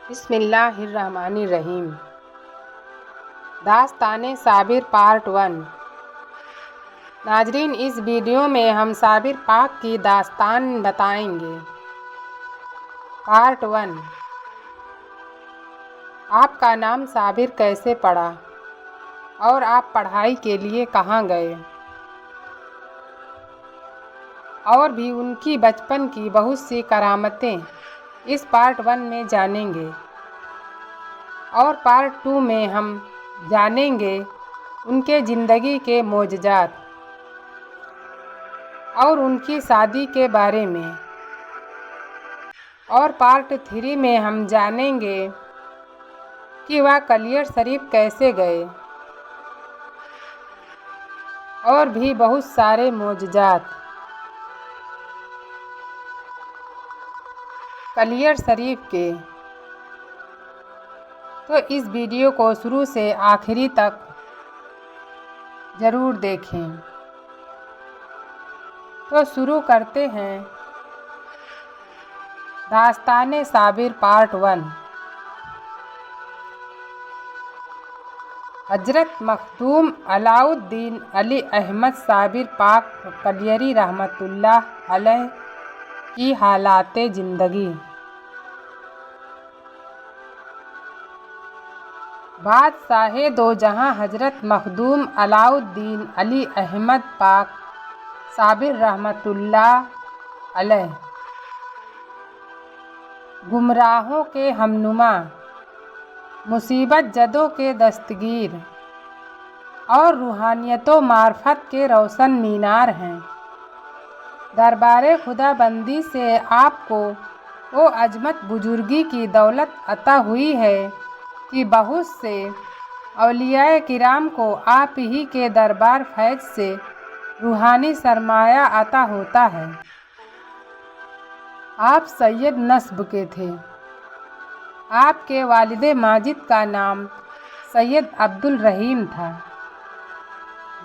بسم اللہ الرحمن الرحیم۔ داستان صابر پارٹ 1۔ ناظرین، اس ویڈیو میں ہم صابر پاک کی داستان بتائیں گے۔ پارٹ 1۔ آپ کا نام صابر کیسے پڑا اور آپ پڑھائی کے لیے کہاں گئے؟ اور بھی ان کی بچپن کی بہت سی کرامتیں اس پارٹ 1 میں جانیں گے، اور پارٹ 2 میں ہم جانیں گے ان کے زندگی کے معجزات اور ان کی شادی کے بارے میں، اور پارٹ 3 میں ہم جانیں گے کہ وہ کلیئر شریف کیسے گئے، اور بھی بہت سارے معجزات۔ کلیئر شریف کے تو اس ویڈیو کو شروع سے آخری تک ضرور دیکھیں۔ تو شروع کرتے ہیں داستان صابر پارٹ 1۔ حضرت مخدوم علاء الدین علی احمد صابر پاک کلیری رحمۃ اللہ علیہ کی حالات زندگی۔ بادشاہ دو جہاں حضرت مخدوم علاء الدین علی احمد پاک صابر رحمۃ اللہ علیہ گمراہوں کے ہمنما، مصیبت زدوں کے دستگیر اور روحانیت و معرفت کے روشن مینار ہیں۔ دربار خدا بندی سے آپ کو وہ عظمت بزرگی کی دولت عطا ہوئی ہے کہ بہت سے اولیاء کرام کو آپ ہی کے دربار فیض سے روحانی سرمایہ عطا ہوتا ہے۔ آپ سید نسب کے تھے۔ آپ کے والد ماجد کا نام سید عبد الرحیم تھا،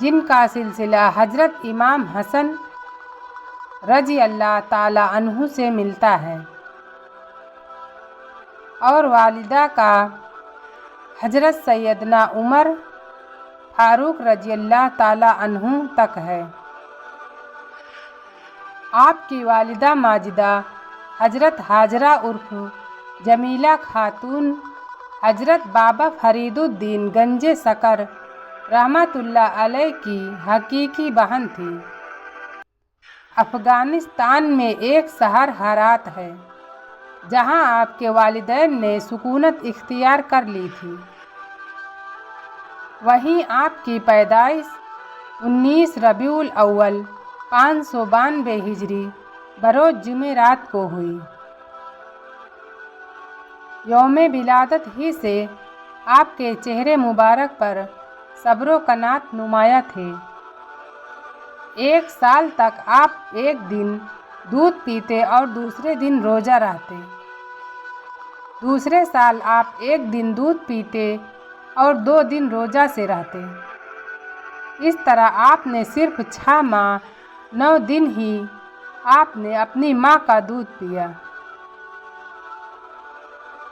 جن کا سلسلہ حضرت امام حسن رضی اللہ تعالی عنہ سے ملتا ہے، اور والدہ کا حضرت سیدنا عمر فاروق رضی اللہ تعالی عنہ تک ہے۔ آپ کی والدہ ماجدہ حضرت حاجرہ عرف جمیلہ خاتون حضرت بابا فرید الدین گنج سکر رحمۃ اللہ علیہ کی حقیقی بہن تھی۔ افغانستان میں ایک شہر ہرات ہے جہاں آپ کے والدین نے سکونت اختیار کر لی تھی۔ وہیں آپ کی پیدائش 19 ربیع الاول 592 ہجری بروز جمعرات کو ہوئی۔ یوم ولادت ہی سے آپ کے چہرے مبارک پر صبر و قناعت نمایاں تھے۔ 1 سال تک آپ ایک دن دودھ پیتے اور دوسرے دن روزہ رہتے۔ دوسرے سال آپ ایک دن دودھ پیتے اور 2 دن روزہ سے رہتے۔ اس طرح آپ نے صرف 6 ماہ 9 دن ہی آپ نے اپنی ماں کا دودھ پیا۔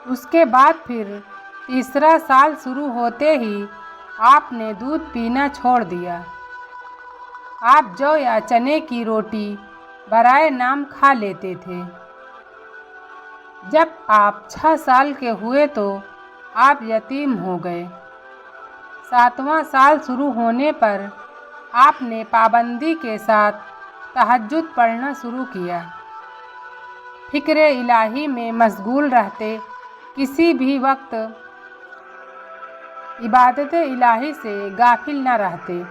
اس کے بعد پھر تیسرا سال شروع ہوتے ہی آپ نے دودھ پینا چھوڑ دیا۔ آپ جو یا چنے کی روٹی برائے نام کھا لیتے تھے۔ جب آپ 6 سال کے ہوئے تو آپ یتیم ہو گئے۔ 7واں سال شروع ہونے پر آپ نے پابندی کے ساتھ تہجد پڑھنا شروع کیا۔ فکر الہی میں مشغول رہتے، کسی بھی وقت عبادت الہی سے غافل نہ رہتے۔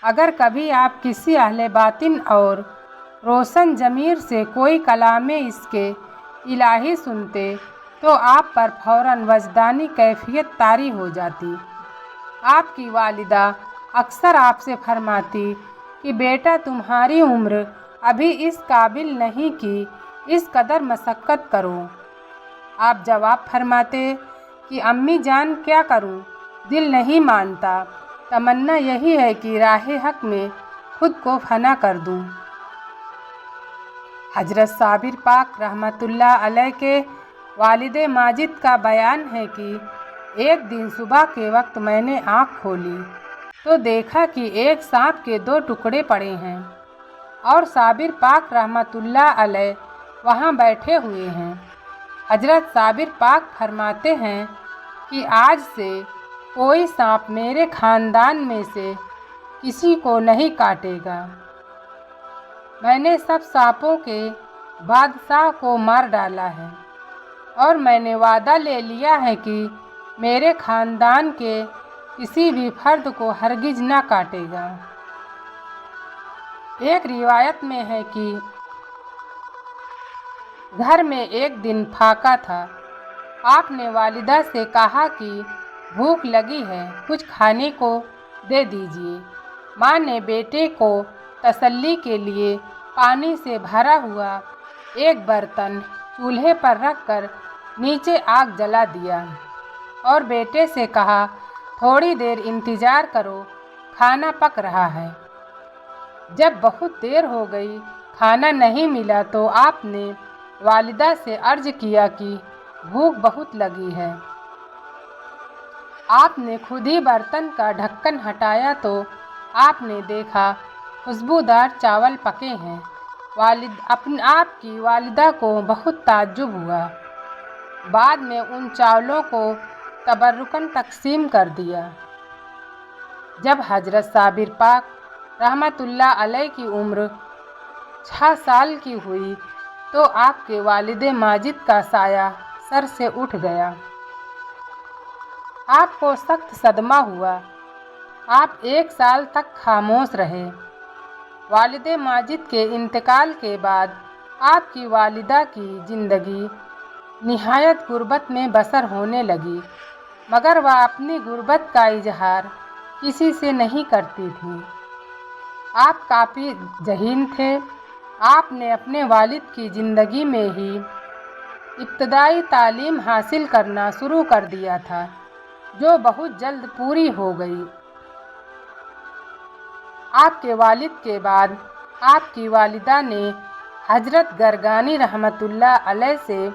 اگر کبھی آپ کسی اہل باطن اور روشن ضمیر سے کوئی کلام عشق الہی سنتے تو آپ پر فوراً وجدانی کیفیت طاری ہو جاتی۔ آپ کی والدہ اکثر آپ سے فرماتی کہ بیٹا، تمہاری عمر ابھی اس قابل نہیں کہ اس قدر مشقت کرو۔ آپ جواب فرماتے کہ امی جان، کیا کروں، دل نہیں مانتا، تمنا یہی ہے کہ راہ حق میں خود کو فنا کر دوں۔ حضرت صابر پاک رحمۃ اللہ علیہ کے वालिदे माजिद का बयान है कि एक दिन सुबह के वक्त मैंने आँख खोली तो देखा कि एक सांप के 2 टुकड़े पड़े हैं और साबिर पाक रहमतुल्लाह अलैह वहाँ बैठे हुए हैं। हजरत साबिर पाक फरमाते हैं कि आज से कोई सांप मेरे ख़ानदान में से किसी को नहीं काटेगा। मैंने सब सांपों के बादशाह को मार डाला है और मैंने वादा ले लिया है कि मेरे ख़ानदान के किसी भी फर्द को हरगिज ना काटेगा। एक रिवायत में है कि घर में एक दिन फाका था। आपने वालिदा से कहा कि भूख लगी है, कुछ खाने को दे दीजिए। माँ ने बेटे को तसल्ली के लिए पानी से भरा हुआ एक बर्तन चूल्हे पर रखकर नीचे आग जला दिया और बेटे से कहा, थोड़ी देर इंतज़ार करो, खाना पक रहा है। जब बहुत देर हो गई, खाना नहीं मिला तो आपने वालिदा से अर्ज किया कि भूख बहुत लगी है। आपने खुद ही बर्तन का ढक्कन हटाया तो आपने देखा खुशबूदार चावल पके हैं। आपकी वालिदा को बहुत ताज्जुब हुआ। बाद में उन चावलों को तबर्रुकन तकसीम कर दिया। जब हजरत साबिर पाक रहमतुल्लाह अलैह की उम्र 6 साल की हुई तो आपके वालिदे माजिद का साया सर से उठ गया। आपको सख्त सदमा हुआ। आप 1 साल तक खामोश रहे। वालिदे माजिद के इंतकाल के बाद आपकी वालिदा की ज़िंदगी निहायत गुर्बत में बसर होने लगी, मगर वह अपनी गुर्बत का इजहार किसी से नहीं करती थी। आप काफ़ी ज़हीन थे। आपने अपने वालिद की ज़िंदगी में ही इब्तदाई तालीम हासिल करना शुरू कर दिया था, जो बहुत जल्द पूरी हो गई। आपके वालिद के बाद आपकी वालिदा ने हजरत गरगानी रहमतुल्लाह अलैह से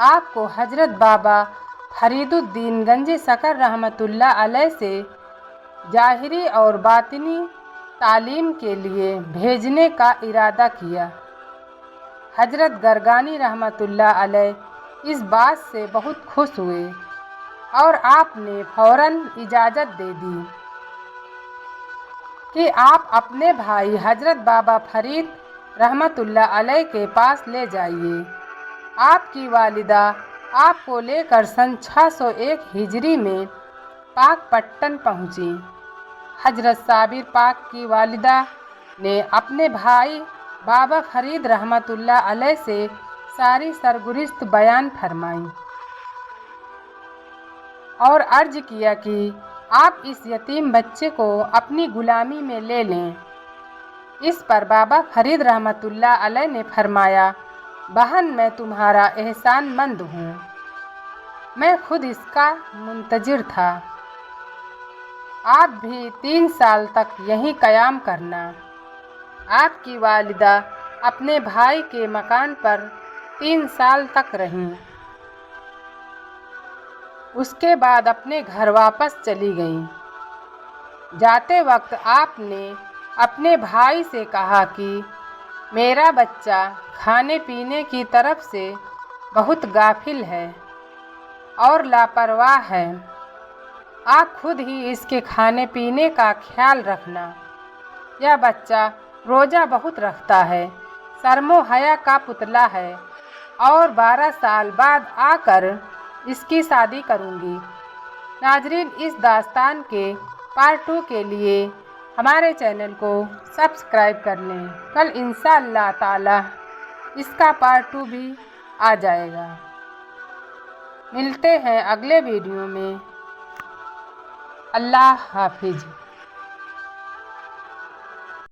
आपको हजरत बाबा फरीदुद्दीन गंज शकर रहमतुल्लाह अलैह से ज़ाहिरी और बातिनी तालीम के लिए भेजने का इरादा किया। हजरत गरगानी रहमतुल्लाह अलैह इस बात से बहुत खुश हुए और आपने फ़ौरन इजाज़त दे दी कि आप अपने भाई हजरत बाबा फरीद रहमतुल्लाह अलैह के पास ले जाइए। आपकी वालिदा आपको लेकर सन 601 हिजरी में पाकपट्टन पहुँची। हजरत साबिर पाक की वालिदा ने अपने भाई बाबा फरीद रहमतुल्लाह अलैह से सारी सरगुज़िश्त बयान फरमाई और अर्ज किया कि आप इस यतीम बच्चे को अपनी गुलामी में ले लें। इस पर बाबा फरीद रहमतुल्लाह अलैह ने फरमाया, बहन मैं तुम्हारा एहसानमंद हूँ, मैं खुद इसका मुंतजिर था। आप भी 3 साल तक यहीं क़याम करना। आपकी वालिदा अपने भाई के मकान पर 3 साल तक रहीं। उसके बाद अपने घर वापस चली गईं। जाते वक्त आपने अपने भाई से कहा कि मेरा बच्चा खाने पीने की तरफ से बहुत गाफिल है और लापरवाह है। आप खुद ही इसके खाने पीने का ख्याल रखना। यह बच्चा रोज़ा बहुत रखता है, शर्मो हया का पुतला है और 12 साल बाद आकर इसकी शादी करूँगी। नाजरीन, इस दास्तान के पार्ट 2 के लिए हमारे चैनल को सब्सक्राइब कर लें। कल इंशाअल्लाह ताला इसका पार्ट 2 भी आ जाएगा। मिलते हैं अगले वीडियो में। अल्लाह हाफिज़।